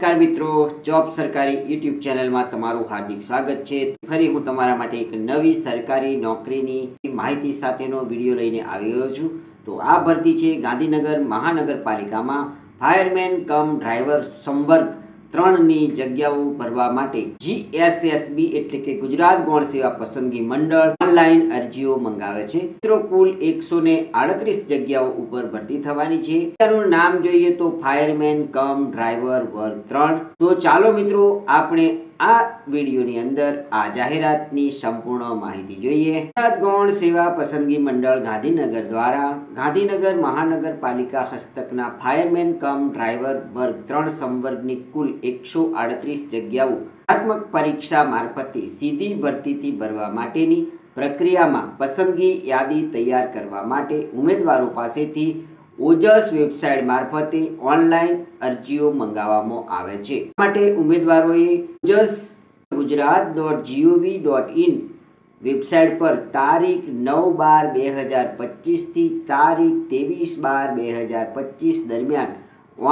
નમસ્કાર મિત્રો, જોબ સરકારી યુટ્યુબ ચેનલમાં તમારું હાર્દિક સ્વાગત છે। ફરી હું તમારા માટે એક નવી સરકારી નોકરીની માહિતી સાથેનો વિડીયો લઈને આવી ગયો છું। તો આ ભરતી છે ગાંધીનગર મહાનગરપાલિકામાં ફાયરમેન કમ ડ્રાઈવર સંવર્ગ 3ની જગ્યાઓ ભરવા માટે જીએસએસબી એટલે કે ગુજરાત ગૌણ સેવા પસંદગી મંડળ ઓનલાઈન અરજીઓ મંગાવે છે। મિત્રો કુલ 138 જગ્યાઓ ઉપર ભરતી થવાની છે। તેનું નામ જોઈએ તો ફાયરમેન કમ ડ્રાઈવર વર્ગ 3। તો ચાલો મિત્રો આપણે આ વિડીયોની અંદર આ જાહેરાતની સંપૂર્ણ માહિતી જોઈએ। ગુજરાત ગૌણ સેવા પસંદગી મંડળ ગાંધીનગર દ્વારા ગાંધીનગર મહાનગરપાલિકા હસ્તકના ફાયરમેન કમ ડ્રાઈવર વર્ગ 3 સંવર્ગની કુલ 138 જગ્યાઓ સ્પર્ધાત્મક પરીક્ષા મારફતે સીધી ભરતીથી ભરવા માટેની પ્રક્રિયામાં પસંદગી યાદી તૈયાર કરવા માટે ઉમેદવારો પાસેથી ઓજસ વેબસાઇટ મારફતે ઓનલાઈન અરજીઓ મંગાવવામાં આવે છે। માટે ઉમેદવારોએ ojasgujarat.gov.in વેબસાઇટ પર તારીખ 9/12/2025 થી તારીખ 23/12/2025 દરમિયાન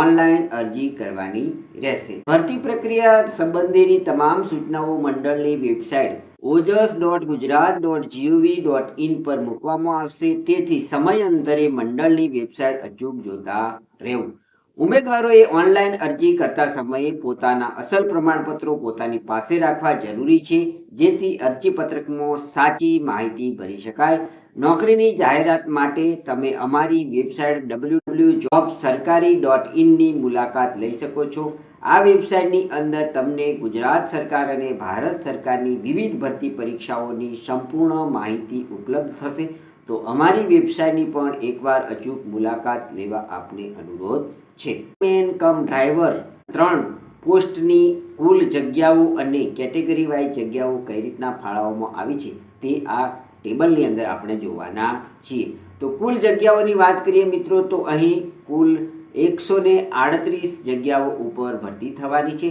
ઓનલાઈન અરજી કરવાની રહેશે। ભરતી પ્રક્રિયા સંબંધીની તમામ સૂચનાઓ મંડળની વેબસાઇટ ojas.gujarat.gov.in પર મૂકવામાં આવશે, તેથી સમયાંતરે મંડળની વેબસાઇટ અચૂક જોતા રહેવું। ઉમેદવારોએ ઓનલાઈન અરજી કરતા સમયે પોતાના અસલ પ્રમાણપત્રો પોતાની પાસે રાખવા જરૂરી છે, જેથી અરજી પત્રકમાં સાચી માહિતી ભરી શકાય। નોકરીની જાહેરાત માટે તમે અમારી વેબસાઇટ www.jobsarkari.in ની મુલાકાત લઈ શકો છો। આ વેબસાઇટની અંદર તમને ગુજરાત સરકાર અને ભારત સરકારની વિવિધ ભરતી પરીક્ષાઓની સંપૂર્ણ માહિતી ઉપલબ્ધ થશે। તો અમારી વેબસાઇટની પણ એકવાર અચૂક મુલાકાત લેવા આપને અનુરોધ છે। ફાયરમેન કમ ડ્રાઈવર 3 પોસ્ટની કુલ જગ્યાઓ અને કેટેગરી વાઇઝ જગ્યાઓ કઈ રીતના ફાળવવામાં આવી છે તે આ ટેબલની અંદર આપણે જોવાના છીએ। તો કુલ જગ્યાઓની વાત કરીએ મિત્રો, તો અહીં કુલ 138 જગ્યાઓ ઉપર ભરતી થવાની છે,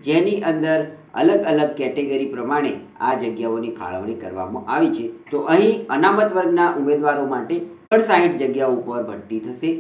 જેની અંદર અલગ અલગ કેટેગરી પ્રમાણે આ જગ્યાઓની ફાળવણી કરવામાં આવી છે। તો અહીં અનામત વર્ગના ઉમેદવારો માટે 60 જગ્યાઓ ઉપર ભરતી થશે,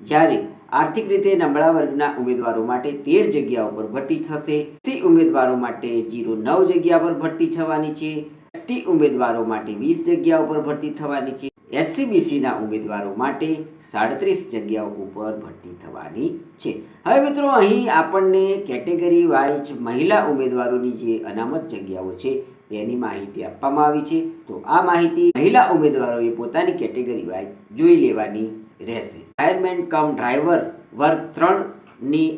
જ્યારે આર્થિક રીતે નબળા વર્ગના ઉમેદવારો માટે 13 જગ્યા ઉપર ભરતી થશે। એસસી ઉમેદવારો માટે 09 જગ્યા પર ભરતી થવાની છે। એસટી ઉમેદવારો માટે 20 જગ્યા ઉપર ભરતી થવાની છે। એસસીબીસીના ઉમેદવારો માટે 37 જગ્યાઓ ઉપર ભરતી થવાની છે। હવે મિત્રો અહીં આપણને કેટેગરી વાઇઝ મહિલા ઉમેદવારોની જે અનામત જગ્યાઓ છે તેની માહિતી આપવામાં આવી છે। તો આ માહિતી મહિલા ઉમેદવારોએ પોતાની કેટેગરી વાઇઝ જોઈ લેવાની રહેશે। ફાયરમેન કમ ડ્રાઈવર વર્ગ 3ની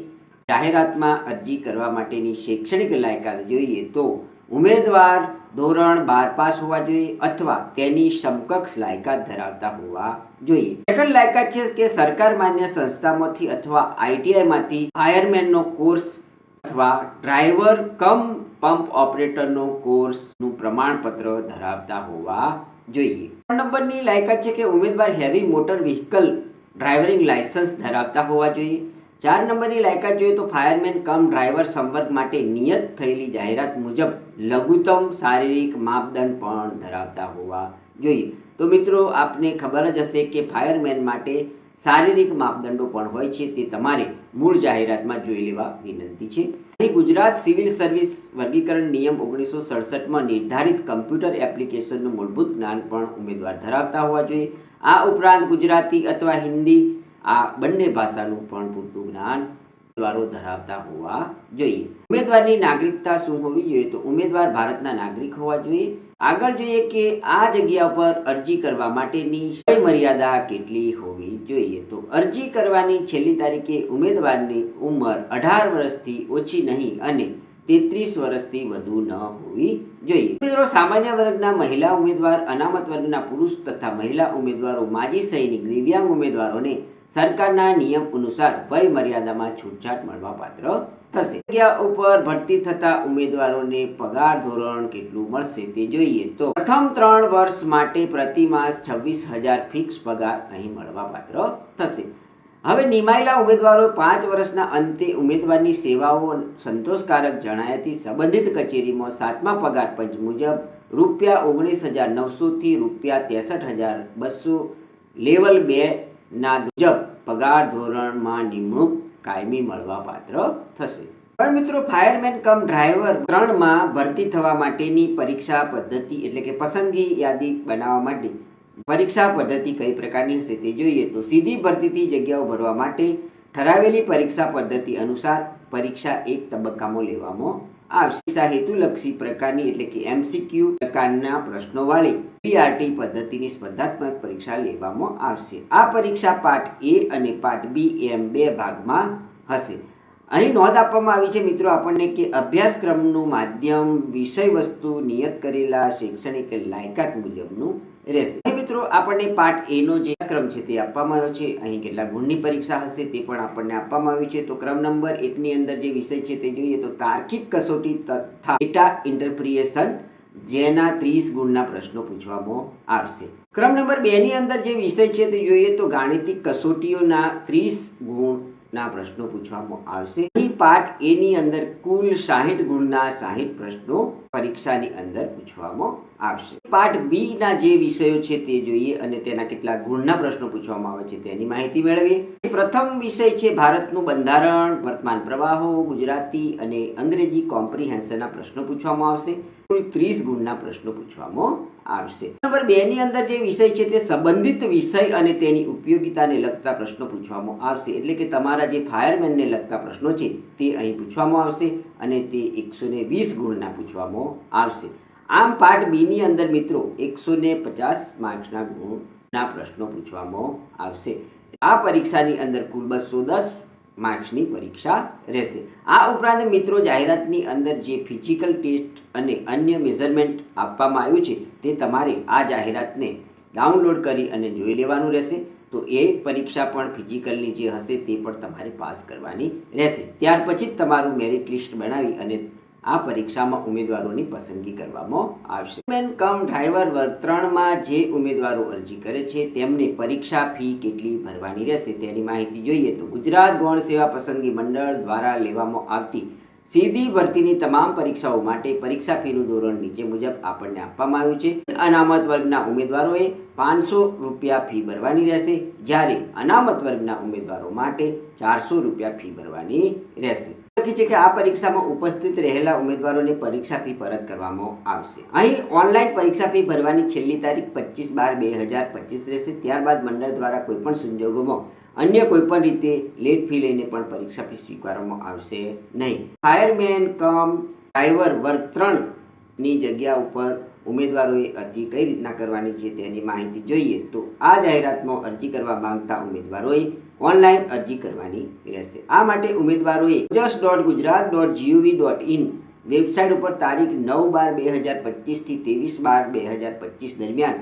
જાહેરાતમાં અરજી કરવા માટેની શૈક્ષણિક લાયકાત જોઈએ તો ઉમેદવાર ધોરણ 12 પાસ હોવા જોઈએ અથવા તેની સમકક્ષ લાયકાત ધરાવતા હોવા જોઈએ। સેકન્ડ લાયકાત છે કે સરકાર માન્ય સંસ્થામાંથી અથવા આઈટીઆઈમાંથી ફાયરમેનનો કોર્સ અથવા ડ્રાઈવર કમ પંપ ઓપરેટરનો કોર્સનું પ્રમાણપત્ર ધરાવતા હોવા જોઈએ। 3 નંબરની લાયકાત છે કે ઉમેદવાર heavy motor vehicle driving licence ધરાવતા હોવા જોઈએ। 4 નંબરની લાયકાત જોઈએ તો ફાયરમેન કમ ડ્રાઈવર સંવર્ગ માટે નિયત થયેલી જાહેરાત મુજબ લઘુત્તમ શારીરિક માપદંડ પણ ધરાવતા હોવા જોઈએ। તો મિત્રો આપને ખબર જ હશે કે ફાયરમેન માટે શારીરિક માપદંડો પણ હોય છે, તે તમારે મૂળ જાહેરાતમાં જોઈ લેવા વિનંતી છે। અહીં ગુજરાત સિવિલ સર્વિસ વર્ગીકરણ નિયમ 1967માં નિર્ધારિત કમ્પ્યુટર એપ્લિકેશનનું મૂળભૂત જ્ઞાન પણ ઉમેદવાર ધરાવતા હોવા જોઈએ। આ ઉપરાંત ગુજરાતી અથવા હિન્દી આ બંને ભાષાનું પણ પૂરતું જ્ઞાન ઉમેદવારો ધરાવતા હોવા જોઈએ। ઉમેદવારની નાગરિકતા શું હોવી જોઈએ તો ઉમેદવાર ભારતના નાગરિક હોવા જોઈએ। આગળ જોઈએ કે આ જગ્યા પર અરજી કરવા માટેની વય મર્યાદા કેટલી હોવી જોઈએ તો અરજી કરવાની છેલ્લી તારીખે ઉમેદવારની ઉંમર 18 વર્ષથી ઓછી નહીં અને 33 વર્ષથી વધુ ન હોવી જોઈએ। મિત્રો સામાન્ય વર્ગના મહિલા ઉમેદવાર, અનામત વર્ગના પુરુષ તથા મહિલા ઉમેદવારો, માજી સૈનિક, દિવ્યાંગ ઉમેદવારોને સરકારના નિયમ અનુસાર વય મર્યાદામાં છૂટછાટ મળવા પાત્ર થશે। જગ્યા ઉપર ભરતી થતા ઉમેદવારોને પગાર ધોરણ કેટલું મળશે તે જોઈએ તો પ્રથમ 3 વર્ષ માટે પ્રતિ માસ 26,000 ફિક્સ પગાર અહીં મળવા પાત્ર થશે। હવે નિમાયેલા ઉમેદવારો 5 વર્ષના અંતે ઉમેદવારની સેવાઓ સંતોષકારક જણાયાથી સંબંધિત કચેરીમાં 7મા પગાર પંચ મુજબ ₹19,900 થી ₹63,200 લેવલ 2 ના મુજબ પગાર ધોરણમાં નિમણૂક કાયમી મળવા પાત્ર થશે। હવે મિત્રો ફાયરમેન કમ ડ્રાઈવર 3 માં ભરતી થવા માટેની પરીક્ષા પદ્ધતિ એટલે કે પસંદગી યાદી બનાવવા માટે પરીક્ષા પદ્ધતિ કઈ પ્રકારની હશે તે જોઈએ. તો સીધી ભરતીથી જગ્યાઓ ભરવા માટે ઠરાવેલી પરીક્ષા પદ્ધતિ અનુસાર પરીક્ષા એક તબક્કામાં લેવામાં આવશે. પરીક્ષા હેતુલક્ષી પ્રકારની એટલે કે MCQ પ્રકારના પ્રશ્નો વાળી PRT પદ્ધતિની સ્પર્ધાત્મક પરીક્ષા લેવામાં આવશે. આ પરીક્ષા પાર્ટ A અને પાર્ટ B એમ 2 ભાગમાં હશે. અહીં નોંધ આપવામાં આવી છે મિત્રો આપણને કે અભ્યાસક્રમનું માધ્યમ વિષય વસ્તુ નિયત કરેલા શૈક્ષણિક લાયકાત મુજબનું રહેશે. મિત્રો આપણને પાર્ટ A નો જે ક્રમ છે તે આપવામાં આવ્યો છે. અહીં કેટલા ગુણની પરીક્ષા હશે તે પણ આપણને આપવામાં આવ્યું છે. તો ક્રમ નંબર 1 ની અંદર જે વિષય છે તે જોઈએ તો તાર્કિક કસોટી તથા ડેટા ઇન્ટરપ્રિટેશન, જેના 30 ગુણના પ્રશ્નો પૂછવામાં આવશે. ક્રમ નંબર 2 ની અંદર જે વિષય છે તે જોઈએ તો ગાણિતિક કસોટીઓના 30 ગુણના પ્રશ્નો પૂછવામાં આવશે. અહીં પાર્ટ A ની અંદર કુલ 60 ગુણના 60 પ્રશ્નો પરીક્ષાની અંદર પૂછવામાં આવશે. પાર્ટ B ના જે વિષયો છે તે જોઈએ અને તેના કેટલા ગુણના પ્રશ્નો પૂછવામાં આવે છે તેની માહિતી મેળવીએ. પ્રથમ વિષય છે ભારતનું બંધારણ, વર્તમાન પ્રવાહો, ગુજરાતી અને અંગ્રેજી કોમ્પ્રિહેન્શનના પ્રશ્નો પૂછવામાં આવશે. કુલ 30 ગુણના પ્રશ્નો પૂછવામાં આવશે. નંબર 2 ની અંદર જે વિષય છે તે સંબંધિત વિષય અને તેની ઉપયોગિતાને લગતા પ્રશ્નો પૂછવામાં આવશે. એટલે કે તમારા જે ફાયરમેનને લગતા પ્રશ્નો છે તે અહીં પૂછવામાં આવશે અને તે 120 ગુણના પૂછવામાં આવશે. આમ પાર્ટ B ની અંદર મિત્રો 150 માર્ક્સના ગુણના પ્રશ્નો પૂછવામાં આવશે. આ પરીક્ષાની અંદર કુલ 210 માર્ક્સની પરીક્ષા રહેશે. આ ઉપરાંત મિત્રો જાહેરાતની અંદર જે ફિઝિકલ ટેસ્ટ અને અન્ય મેઝરમેન્ટ આપવામાં આવ્યું છે તે તમારે આ જાહેરાતને ડાઉનલોડ કરી અને જોઈ લેવાનું રહેશે. તો એ પરીક્ષા પણ ફિઝિકલની જે હશે તે પણ તમારે પાસ કરવાની રહેશે. ત્યાર પછી જ તમારું મેરિટ લિસ્ટ બનાવી અને આ પરીક્ષામાં ઉમેદવારોની પસંદગી કરવામાં આવશે. કમ ડ્રાઈવર વર્ગ 3 માં જે ઉમેદવારો અરજી કરે છે તેમને પરીક્ષા ફી કેટલી ભરવાની રહેશે તેની માહિતી જોઈએ તો ગુજરાત ગૌણ સેવા પસંદગી મંડળ દ્વારા લેવામાં આવતી સીધી ભરતીની તમામ પરીક્ષાઓ માટે પરીક્ષા ફીનું ધોરણ નીચે મુજબ આપણને આપવામાં આવ્યું છે. અનામત વર્ગના ઉમેદવારોએ 500 રૂપિયા ફી ભરવાની રહેશે, જ્યારે અનામત વર્ગના ઉમેદવારો માટે 400 રૂપિયા ફી ભરવાની રહેશે. લખી છે કે આ પરીક્ષામાં ઉપસ્થિત રહેલા ઉમેદવારોને પરીક્ષા ફી પરત કરવામાં આવશે. અહીં ઓનલાઈન પરીક્ષા ફી ભરવાની છેલ્લી તારીખ 25/12/2025 રહેશે. ત્યારબાદ મંડળ દ્વારા કોઈપણ સંજોગોમાં અન્ય કોઈપણ રીતે લેટ ફી લઈને પણ પરીક્ષા ફી સ્વીકારવામાં આવશે નહીં. ફાયરમેન કમ ડ્રાઈવર વર્ગ 3 ની જગ્યા ઉપર ઉમેદવારોએ અરજી કઈ રીતના કરવાની છે તેની માહિતી જોઈએ તો આ જાહેરાતમાં અરજી કરવા માંગતા ઉમેદવારોએ ઓનલાઈન અરજી કરવાની રહેશે. આ માટે ઉમેદવારોએ ojas.gujarat.gov.in વેબસાઇટ ઉપર તારીખ 9/12/2025 થી 23/12/2025 દરમિયાન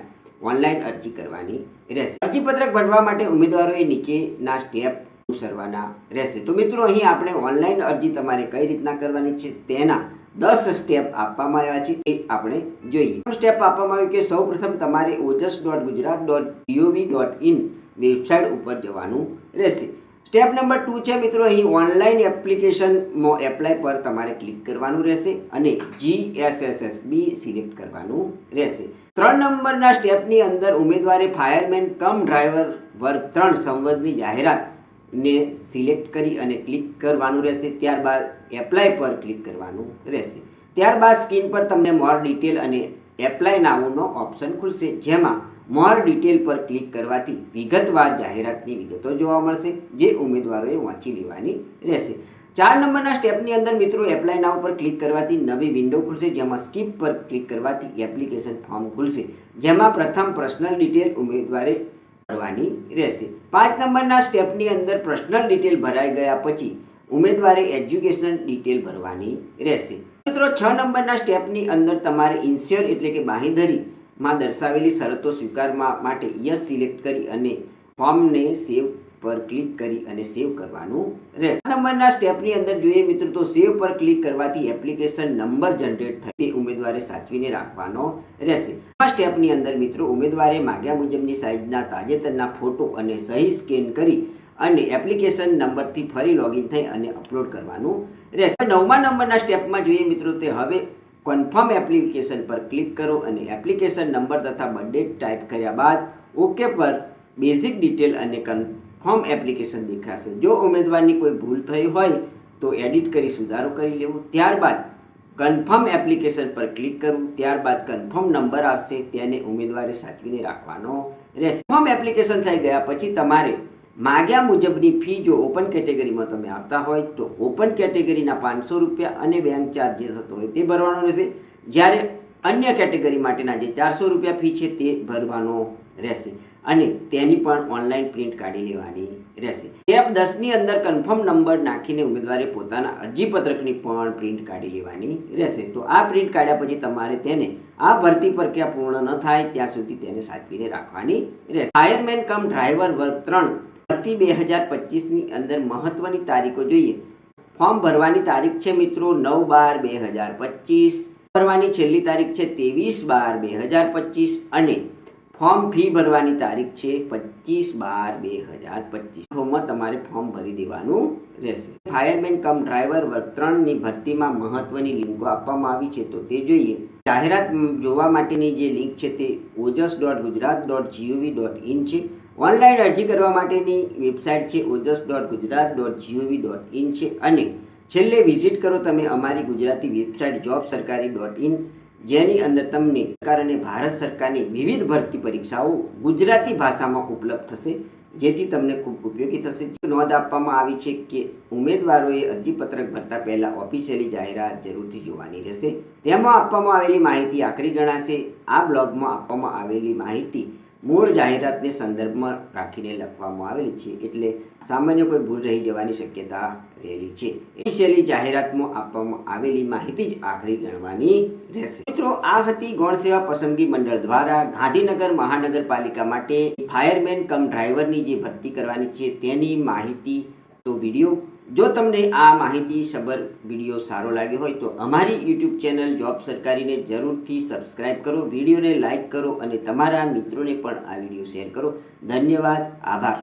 ઓનલાઈન અરજી કરવાની રહેશે. અરજીપત્રક ભરવા માટે ઉમેદવારોએ નીચેના સ્ટેપ અનુસરવાના રહેશે. તો મિત્રો અહીં આપણે ઓનલાઈન અરજી તમારે કઈ રીતના કરવાની છે તેના 10 સ્ટેપ આપવામાં આવ્યા છે એ આપણે જોઈએ. સ્ટેપ આપવામાં આવ્યું કે સૌપ્રથમ તમારે ojas.gujarat.gov.in વેબસાઇટ ઉપર જવાનું રહેશે. સ્ટેપ નંબર 2 છે મિત્રો અહીં ઓનલાઈન એપ્લિકેશનમાં એપ્લાય પર તમારે ક્લિક કરવાનું રહેશે અને GSSSB સિલેક્ટ કરવાનું રહેશે. 3 નંબરના સ્ટેપની અંદર ઉમેદવારે ફાયરમેન કમ ડ્રાઈવર વર્ગ 3 સંવર્ગની જાહેરાતને સિલેક્ટ કરી અને ક્લિક કરવાનું રહેશે. ત્યારબાદ એપ્લાય પર ક્લિક કરવાનું રહેશે. ત્યારબાદ સ્ક્રીન પર તમને મોર ડિટેલ અને એપ્લાય નાઉનો ઓપ્શન ખુલશે, જેમાં મોર ડિટેલ પર ક્લિક કરવાથી વિગતવાર જાહેરાતની વિગતો જોવા મળશે જે ઉમેદવારોએ વાંચી લેવાની રહેશે. 4 નંબરના સ્ટેપની અંદર મિત્રો એપ્લાય નાઉ પર ક્લિક કરવાથી નવી વિન્ડો ખુલશે, જેમાં સ્કીપ પર ક્લિક કરવાથી એપ્લિકેશન ફોર્મ ખુલશે, જેમાં પ્રથમ પર્સનલ ડિટેલ ઉમેદવારે ભરવાની રહેશે. 5 નંબરના સ્ટેપની અંદર પર્સનલ ડિટેલ ભરાઈ ગયા પછી ઉમેદવારે એજ્યુકેશનલ ડિટેલ ભરવાની રહેશે. મિત્રો 6 નંબરના સ્ટેપની અંદર તમારે ઇન્શ્યોર એટલે કે બાંહેધરી માં દર્શાવેલી શરતો સ્વીકારવા માટે યસ સિલેક્ટ કરી અને ફોર્મને સેવ પર ક્લિક કરી અને સેવ કરવાનું રહેશે. 7 નંબરના સ્ટેપની અંદર જોઈએ મિત્રો તો સેવ પર ક્લિક કરવાથી એપ્લિકેશન નંબર જનરેટ થાય તે ઉમેદવારે સાચવીને રાખવાનો રહેશે. આ સ્ટેપની અંદર મિત્રો ઉમેદવારે માગ્યા મુજબની સાઇઝના તાજેતરના ફોટો અને સહી સ્કેન કરી અને એપ્લિકેશન નંબરથી ફરી લોગિન થઈ અને અપલોડ કરવાનું રહેશે. 9મા નંબરના સ્ટેપમાં જોઈએ મિત્રો તે હવે કન્ફર્મ એપ્લિકેશન પર ક્લિક કરો અને એપ્લિકેશન નંબર તથા બર્થડેટ ટાઈપ કર્યા બાદ ઓકે પર બેઝિક ડિટેલ અને કન્ફર્મ એપ્લિકેશન દેખાશે. જો ઉમેદવારની કોઈ ભૂલ થઈ હોય તો એડિટ કરી સુધારો કરી લેવો. ત્યારબાદ કન્ફર્મ એપ્લિકેશન પર ક્લિક કરવું. ત્યારબાદ કન્ફર્મ નંબર આવશે, તેને ઉમેદવારે સાચવીને રાખવાનો રહેશે. કન્ફર્મ એપ્લિકેશન થઈ ગયા પછી તમારે માગ્યા મુજબની ફી જો ઓપન કેટેગરીમાં તમે આવતા હોય તો ઓપન કેટેગરીના 500 રૂપિયા અને બેંક ચાર્જ જે થતો હોય તે ભરવાનો રહેશે. જ્યારે અન્ય કેટેગરી માટેના જે 400 રૂપિયા ફી છે તે ભરવાનો રહેશે અને તેની પણ ઓનલાઈન પ્રિન્ટ કાઢી લેવાની રહેશે. સ્ટેપ 10ની અંદર કન્ફર્મ નંબર નાખીને ઉમેદવારે પોતાના અરજીપત્રકની પણ પ્રિન્ટ કાઢી લેવાની રહેશે. તો આ પ્રિન્ટ કાઢ્યા પછી તમારે તેને આ ભરતી પ્રક્રિયા પૂર્ણ ન થાય ત્યાં સુધી તેને સાચવીને રાખવાની રહેશે. ફાયરમેન કમ ડ્રાઈવર વર્ગ 3 ભરતી 2025ની અંદર મહત્વની તારીખો જોઈએ. ફોર્મ ભરવાની તારીખ છે મિત્રો 9/12/2025. ભરવાની છેલ્લી તારીખ છે 23/12/2025 અને ફોર્મ ફી ભરવાની તારીખ છે 25/12/2025. ફોર્મમાં તમારે ફોર્મ ભરી દેવાનું રહેશે. ફાયરમેન કમ ડ્રાઈવર વર્ગ 3ની ભરતીમાં મહત્વની લિંકો આપવામાં આવી છે તો તે જોઈએ. જાહેરાત જોવા માટેની જે લિંક છે તે ojas.gujarat.gov.in છે. ઓનલાઈન અરજી કરવા માટેની વેબસાઇટ છે ojas.gujarat.gov.in છે અને છેલ્લે વિઝિટ કરો તમે અમારી ગુજરાતી વેબસાઇટ jobsarkari.in, જેની અંદર તમને સરકાર અને ભારત સરકારની વિવિધ ભરતી પરીક્ષાઓ ગુજરાતી ભાષામાં ઉપલબ્ધ થશે, જેથી તમને ખૂબ ઉપયોગી થશે. નોંધ આપવામાં આવી છે કે ઉમેદવારોએ અરજીપત્રક ભરતા પહેલા ઓફિશિયલી જાહેરાત જરૂરથી જોવાની રહેશે. તેમાં આપવામાં આવેલી માહિતી આખરી ગણાશે. આ બ્લોગમાં આપવામાં આવેલી માહિતી મૂળ જાહેરાતને સંદર્ભમાં રાખીને લખવામાં આવેલી છે, એટલે સામાન્ય કોઈ ભૂલ રહી જવાની શક્યતા રહેલી છે. ઓફિશિયલી જાહેરાતમાં આપવામાં આવેલી માહિતી જ આખરી ગણવાની રહેશે. મિત્રો, આ હતી ગૌણ સેવા પસંદગી મંડળ દ્વારા ગાંધીનગર મહાનગરપાલિકા માટે ફાયરમેન કમ ડ્રાઈવરની જે ભરતી કરવાની છે તેની માહિતી. તો વિડીયો જો તમને આ માહિતી સબર વિડીયો સારો લાગ્યો હોય તો અમારી યુટ્યુબ ચેનલ જોબ સરકારીને જરૂરથી સબસ્ક્રાઇબ કરો, વિડીયોને લાઇક કરો અને તમારા મિત્રોને પણ આ વિડીયો શેર કરો. ધન્યવાદ, આભાર.